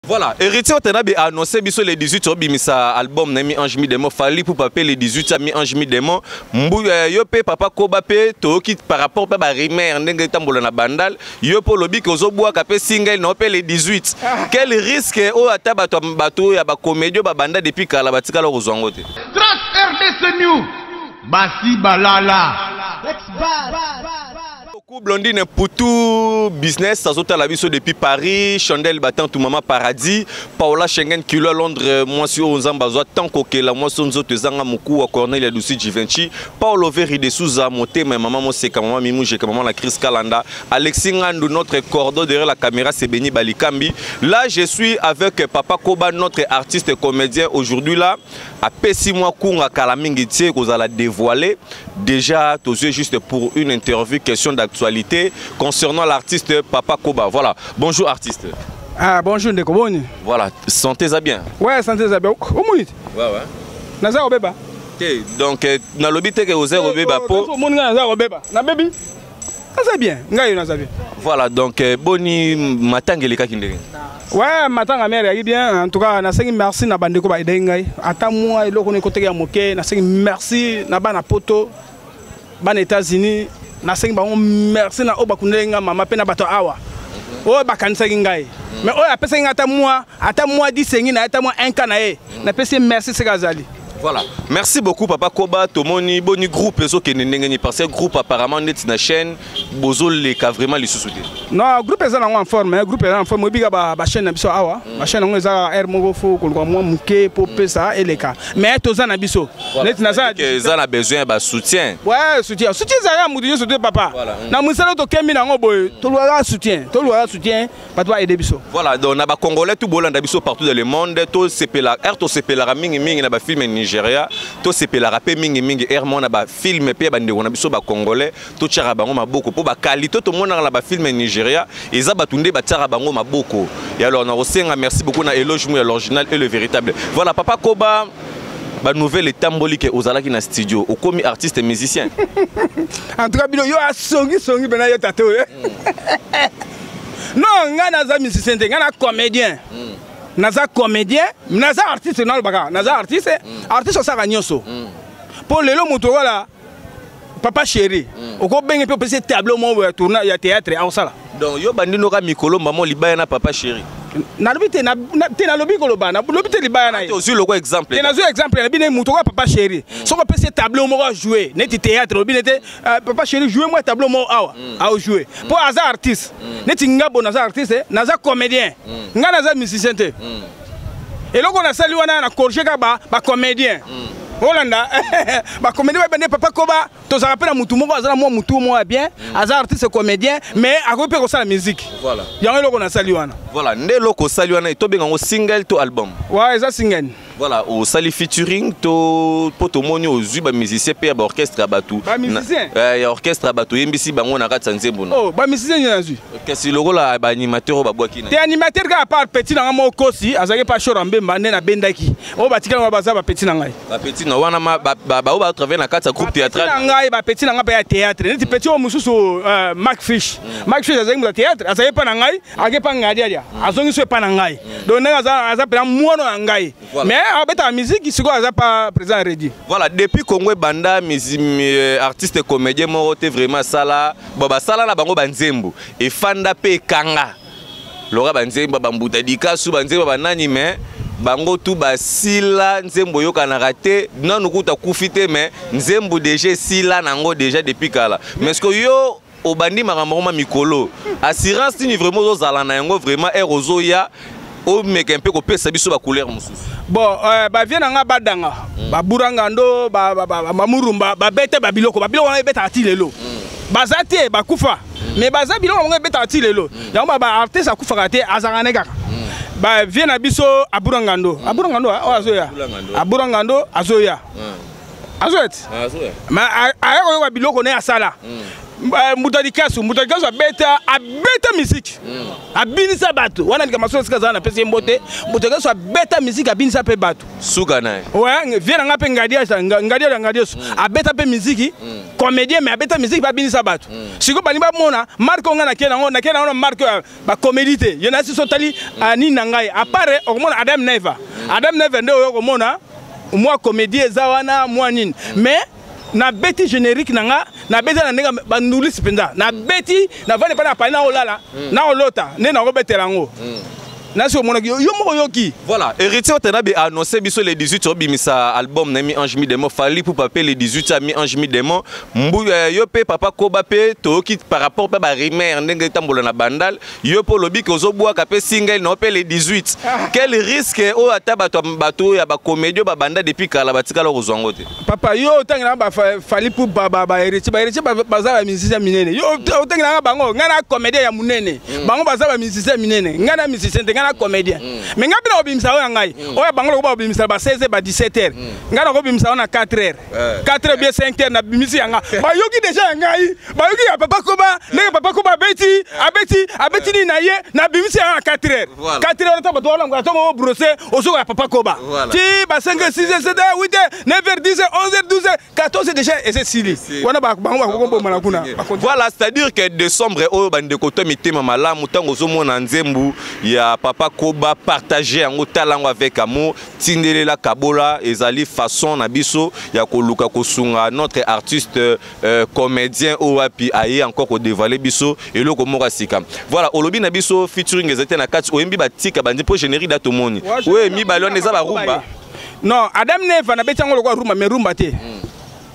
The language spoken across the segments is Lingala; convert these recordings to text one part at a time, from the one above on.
Voilà, héritier a annoncé le 18 au bimisa album Nami Ange Midemo Fali pour paper le 18 ami Ange Midemo Yope papa Koba pe toki par rapport à Rimer ndenge tambola na bandal Yopo lobi ko zoboa kapé single no pe le 18. Quel risque o ata bato ya ba comédie ba banda depuis kala batika lo kozwango te. Trans RDC New Basi Balala Blondine pour tout business, ça saute à la biso depuis Paris, Chandel battant tout maman paradis, Paola Schengen kilo Londres, moi sur Ozambazoa, tant que la moi son autres zanga moukou à Cornelia Lucy Givenchy, Paolo Veri de Souza monté, mais maman c'est comme maman Mimou, j'ai comme maman la Chris Kalanda, Alexis Ngandou, notre cordeau derrière la caméra, c'est Benny Balikambi. Là, je suis avec Papa Koba, notre artiste comédien aujourd'hui là, à Pessimwa Kunga Kalamingitier, que vous allez dévoiler. Déjà, tous yeux juste pour une interview, question d'actualité concernant l'artiste Papa Koba. Voilà. Bonjour artiste. Ah bonjour Ndekoboni. Voilà. Sentez-vous bien. Ouais, sentez-vous bien. Au minute. Ouais. Naza obeba. OK. Donc na lobité que vous avez obeba po. Mon naza obeba. Na baby. Naza bien. Ngai naza bien. Voilà. Donc boni matangeli ka kindenge. Ouais, matanga mère est bien. En tout cas, na sengi merci na bandeko ba idengai. Ata moi eloko ne côté ya moke, na sengi merci na bana poto. Ban États-Unis. Na sengi bango merci na oba kundenga mama pe na bato awa. O ba kanisa ngai. Mais o ya pesa ngata moi 10 sengi na ata moi 1 kana e. Na pesa merci sekazali. Voilà. Merci beaucoup Papa Koba, Tomoni, boni groupe les autres qui parce que groupe apparemment net na chaîne bozo les ka vraiment les sous-souder. Non, groupe est en forme, groupe est en forme, biga ba chaîne na biso awa. Ma chaîne ngo za air mo fo ko moi muke pour pesa et les cas. Mais toza na biso. Net na za que ça a besoin ba soutien. Ouais, soutien za ya mudu soutien papa. Na musala to kemi na ngo boy, to loira soutien, pas toi aider biso. Voilà, donc na ba congolais tout bolanda biso partout dans le monde, to sepela to sepela mingi na ba film Nigeria, to sepela rapé mingi mon na ba film pe ba ndeko na biso ba congolais, to tchara bango maboko po ba qualité to mona na ba film Nigeria, eza batunde ba tchara bango maboko. Et alors na osenga merci beaucoup na éloge mu l'original et le véritable. Voilà Papa Koba ba nouvelle tamboli ke ozalaki na studio, o komi artiste et musicien. En tout cas bino yo songi bena yo tato. Non, nga naza musicien, nga na comédien. Naza comédien, naza artiste na baka, naza artiste, artiste ça ganyoso. Pour le lo moto wala Papa Chéri, oko bengi pe pese tableau mo tourner ya théâtre en sala. Donc yo bandino ka mikolo maman libaya na Papa Chéri. Na lobité na lobi ko lobana, lobité libaya na. Aussi le quoi exemple. Na zo exemple na bine moto Papa Chéri. Soko pese tableau mo jouer, neti théâtre lobi neti Papa Chéri jouer moi tableau mo awa, a jouer. Pour hasard artiste, neti ngabo na artiste, naza comédien. Nga naza musicien te. Et là on a salué na corriger ka ba comédien. Holanda ba comédien ba bande Papa Koba to ça rappelle mutu moko azala moi mutu mo bien azar artiste comédien mais akope ko la musique. Voilà. Yango loko na salué wana. Voilà, nde loko salué wana to benga ngo single to album. Ouais, ça single. Voilà, au sali featuring to poto moni aux ba musicien pe ba orchestre batu. Ba musicien. Ya orchestre batu yembisi bango na kata nzembo na. Oh, ba musicien nyazu. Kasi loko la ba animateur ba bwaki na. Te animateur ka part petit na mo kosi azaki pa show rambe mbande na bendaki. O batika ba baza ba petit na ngai. Ba petit na wana ba ba travailler na kata groupe théâtral. Na ngai ba petit na ngai ba théâtre. Neti petit o mususu Mark Fish. Mark Fish azaki mu théâtre, azaki pa na ngai, age pa ngadi dia. Azongi so pa na ngai. Donc na aza pa mwono na ngai. Mais abeta musique siko aza pas présent ready. Voilà, depuis Congo banda artiste comédien mo te vraiment sala, baba sala na bango banzembo et fanda pe kanga. Lora banzembo bambuta dikasu banzembo banani mais bango tu basila nzembo yo kana raté non ukuta kufite mais nzembo déjà sila nango déjà depuis kala. Mais ce que yo obandi makambo mikolo assurance ni vraiment ozala na yango vraiment erozoya o mec un peu ko pesa biso ba couleur mususu. Bon ba viena nga badanga ba buranga ndo ba murumba ba bete ba biloko na beta atilelo bazate ba kufa mais baza biloko nga beta atilelo yango ba artiste akufa kate azanga kaka ba viena biso aburanga ndo azoya aburanga ndo azoya azoet ma ayeko ba biloko na asala Mutadikasu abeta musique. Abinisa bato. Wana nikamaso sikaza na pesi mbote. Mutadikasu abeta musique abinisa pe bato. Sugana. Ouais, viens nga pe ngadia su. Abeta pe musique. Comédien mais abeta musique ba binisa bato. Siko bani ba mona marko nga na kena marko ba comédité. Yena si sotali ani nangai. Apare okomona Adam Neva. Adam Neva nde okomona moi comédien zawana moi nini. Mais na beti générique nanga na beti na nenga banduli sipenda na beti na vale pa na pa na olala na olota ne na robetela ngo nasi omona yo moko yoki. Voilà, héritier Otenabe a annoncé biso le 18 obimisa album na mi Ange mi demo fali pour paper le 18 a mi Ange mi demo mbu yo pe papa Koba pe toki par rapport pa ba rimer ndenge tambola na bandal yo po lobi ko zobwa ka pe single no pe le 18. Quel risque o ata bato ya ba comédie ba banda depuis kala batika lo kozwango te. Papa yo tangina ba fali pour ba héritier baza ba musicien minene yo tangina bango ngana comédien ya munene bango baza ba musicien minene ngana musicien na comédien mais nga bina obimisa o ngai o ya bangolo ko obimisa ba 16h ba 17h nga ko obimisa na 4h 4h bien 5h na bimisi nga ba yoki déjà ngai ba yoki ya papa Koba ne papa Koba abeti ni na ye na bimisi na 4h 4h ta ba to la ngato o brosser o so ya papa Koba ti ba 5h 6h 7h 8h 9h 10h 11h 12h 14h déjà et c'est sili wana ba bango ko bomba na kuna. Voilà, c'est-à-dire que décembre o bande ko to mitema malamu tango zo mona nzembu ya Papa Koba partager en talango avec amour tindelela kabola ezali façon na biso ya koluka kosunga notre artiste comédien owapi aye encore ko dévoiler biso et le komora sika. Voilà, olobi na biso featuring ezete na kati oyembi batika bandi po générique datomoni we mi balon eza ba rumba. Non, Adam Neva na betango lokwa rumba mais rumba te.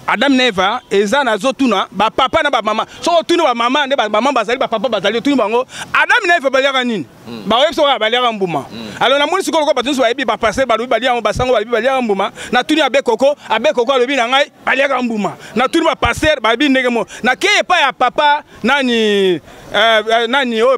Adam Neva eza na zotuna ba papa na ba mama so tuna ba mama nde ba mama bazali ba papa bazali tuna bango Adam Neva baliaka nini ba webso ba baliaka mbuma alors na moni sikolo ko batunso ba ebi ba passer ba lobi baliaka basango ba baliaka mbuma na tuna abekoko lobi na ngai baliaka mbuma na tuna ba passer ba bi ndenge mo na ke pa ya papa nani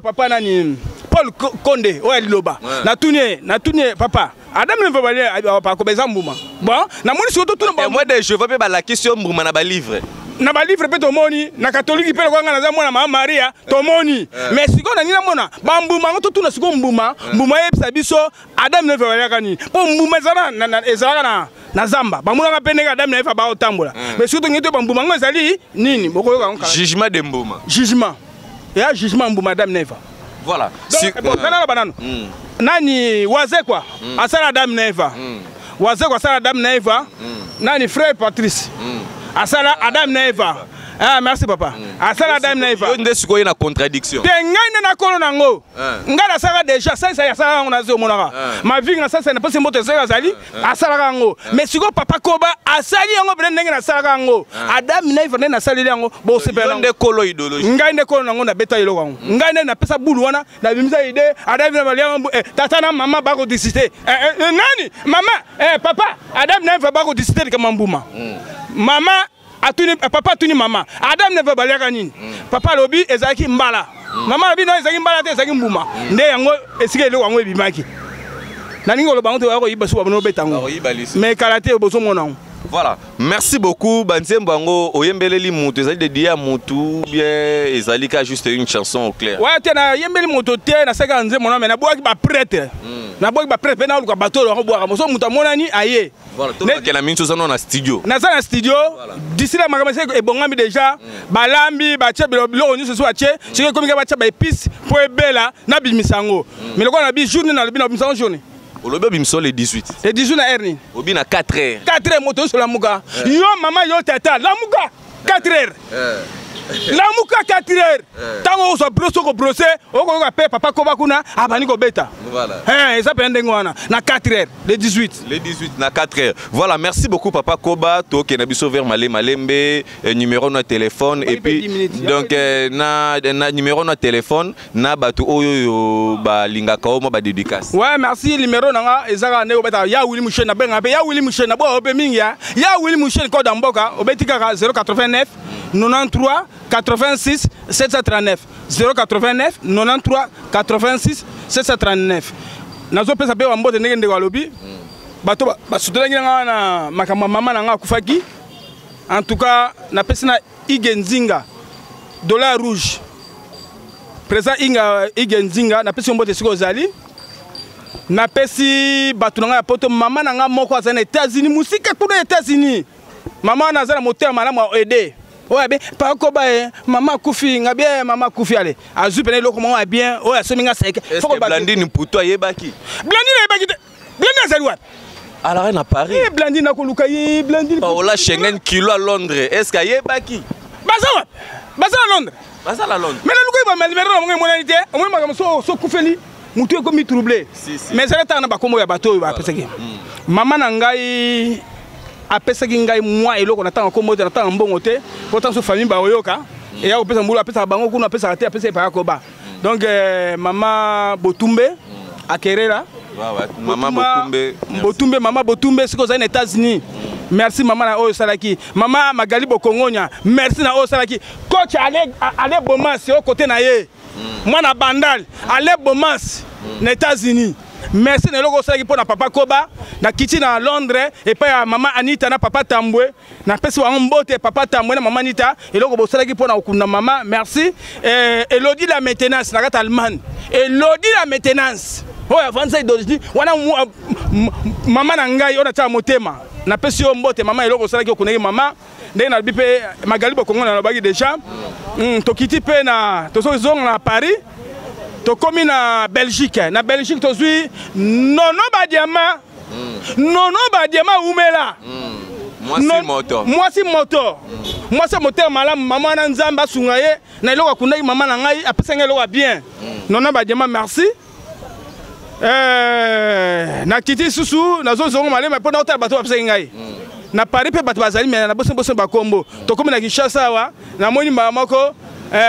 papa nani Paul Konde o aliloba na tuni papa Adam ne veut pas comme ça mbuma. Bon, na moni surtout tout le moi je veux pas la question mbuma na ba livre. Na ba livre pe to moni, na catholique pe ko ngana za mona mama Maria to moni. Mais siko na nina mona, ba mbuma to tout na siko mbuma yebisa biso Adam ne veut pas kani. Po mbuma ezala na zamba. Ba mona pe nega Adam ne veut pas otambola. Mais surtout ngito ba mbuma ngo ezali nini? Boko yoka. Jugement de mbuma. Jugement. Ya jugement mbuma Adam ne veut. Voilà. Si kana banano. Nani waze kwa asala Adam Neva waze kwa asala Adam Neva nani frère Patrice asala Adam Neva ah merci papa asala Adam Neva yo nde sikoye na contradiction te ngai na kono nango ngala sala déjà ça ya sala ngona zo monaka ma vie na ça na pas moto sala zali asala ngo mais siko papa Koba asali ngo bene ndenge na sala ngo Adam Neva na sala ngo bo sepela nde kolo idéologie ngai nde kono nango na beta yelo ngo ngai nde na pesa bulu wana na bimisa ide Adam Neva liango tata na mama ba ko décider nani mama papa Adam Neva ba ko décider kama mbuma mama atuni papa atuni mama Adam ne veut pas baliaka nini papa lobi ezaki mbala mama lobi no ezaki mbala te ezaki mbuma nde yango esike le wango ebimaki na ningo lo bango te wako yiba suba no betango mais karaté bozo monango. Voilà, merci beaucoup Banzembo Bango oyembeleli mutu ezali de dia mutu bien ezali ka juste une chanson au clair. Ouais, tena yembeli mutu te na seka nze mona mais na boaki ba prêtre. Na boaki ba prêtre na luka bato lo boaka moso mutu monani aye. Voilà, to que la minute na studio. Na za na studio d'ici là makamase e bongami déjà balambi ba tche bilo nyu so ache sike komi ka ba tche ba épice po ebela na bimisango. Mais le ko na bi journée na le bi na bimisango journée. Olobi bimso le 18. Le 18 na erni. Obi na 4h. 4h moto sur la muka. Yo maman yo tata la muka 4h. La muka 4h. Tango so broso ko brosser, o ko ka papa Koba kuna abani ko beta. Voilà. Ça peut ndenge wana na 4h le 18. Le 18 na 4h. Voilà, merci beaucoup papa Koba to ke na biso vers Malembe numéro na téléphone et puis donc na numéro na téléphone na batu oyo ba lingaka o mo ba dédicace. Ouais, merci numéro nanga ezaka ne obeta ya Willy Mouchen na benga ya Willy Mouchen na bo obe mingi ya Willy Mouchen ko damboka obetika 089 93 86 739 089 93 86 739 nazo pesa pe wambote ndenge ndeko alobi bato basutelaki nga na makambo mama na nga akufaki en tout cas na pesa na Igenzinga dollar rouge président Inga Nzinga na pesi mbote siko zali na pesi batu nga poto mama nanga moko azana États-Unis musika kuna États-Unis mama na zana moteur malamu aider oya be pa ko ba mama kufi nga bien mama kufi ale azu pene loko mama bien oya so minga seke foko Blandine puto yebaki Blandine azali wapi alors na Paris Blandine akoluka ye Blandine Paola Schengen kilo à Londres est-ce que yebaki baza à Londres mais na luko ba malibero mo monalité o mo magam so kufeli mutu ko mi troublé mais ça ta na ba komo ya bato ba peseki mama na ngai apesaki ngai moi eloko na tanga komo na tanga mbongo te pourtant so famille ba oyoka et ya opesa mbulu apesa bango kuna apesa te apesa pa ko ba donc mama Botumbe akerera mama Botumbe mama Botumbe siko za aux États-Unis merci maman na oyo salaki maman Magali Bokongonya merci na oyo salaki coach ale Bomas au côté na ye moi na Bandal ale Bomas na États-Unis merci na loko salaki pour na papa Koba na kiti na Londres et pa maman Anita na papa Tambwe na pesi wa mbote papa Tambwe na maman Anita et loko bo salaki pour na okunda maman merci Elodie la maintenance na kata Allemagne Elodie la maintenance oya vanza d'origine wana mama na ngai ona ta motema na pesi yo mbote mama eloko salaki okuneki mama ndenge na bipe Magali Bokongonya na bagi déjà tokiti pe na tozonga na Paris tokomi na Belgique tozwi nono ba diamant umela mwasi moteur malamu mama na nzamba sunga ye na eloko akundaki mama na ngai apesa ngai eloko bien nono ba diamant merci na kiti susu na zongo malema po na otala bato bapesa ngai na Paris pe bato bazali mais na bosse ba kombo to comme na Kinshasa wa na moni moko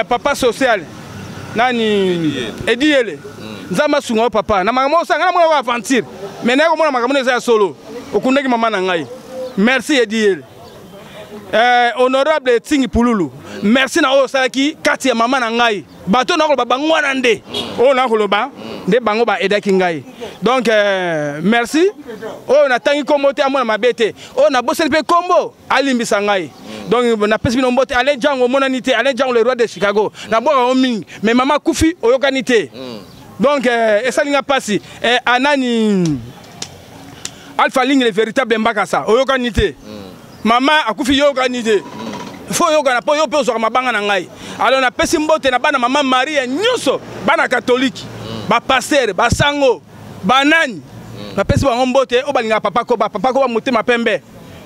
papa social nani Ediele nzamba sunga papa na makambo sanga na mona wa aventure mais na ko mona makambo eza solo okundaki mama na ngai merci Ediele honorable Tingi Pululu merci na oyo salaki kati ya mama na ngai bato na ko babango na nde o na ko loba nde bango ba edaki ngai donc merci o na tangi kombo te amona mabete o na boseli pe kombo alimbisa ngai donc na pesi bino mbote ale jango monanité ale jango le roi de Chicago na boka o mingi mais mama kufi oyokani te donc esalinga pasi anani Alpha Ligne le véritable mbakasa oyokani te mama akufi yokani te faut yoga na po yo pe zo mabanga na ngai alors na pesi mbote na bana mama Maria nyuso bana catholique ba pasteur ba sango banani na pesi ba mbote o balinga papa ko motema pembe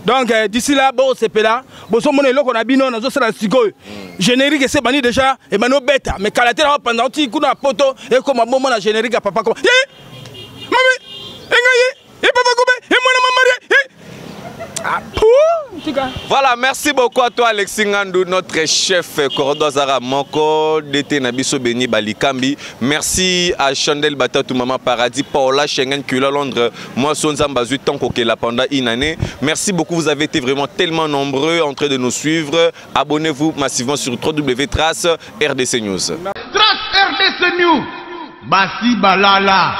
donc d'ici là bo sepela bo so mona eloko na bino na zo sala sikoyo générique c'est bani déjà et bano beta mais kalatera pendant ti kuna poto e ko mabomo na générique papa ko mami engaye e papa ko be e mona mama Maria Voilà, merci beaucoup à toi Alexis Ngandou, notre chef Cordo Zara Moko, d'été Nabiso Beni Balikambi. Merci à Chandel Batatou Maman Paradis, Paola Schengen Kula Londres, moi Sonzam Bazu Tanko Kela pendant une année. Merci beaucoup, vous avez été vraiment tellement nombreux en train de nous suivre. Abonnez-vous massivement sur www.trace RDC News. Trace RDC News, Basi Balala.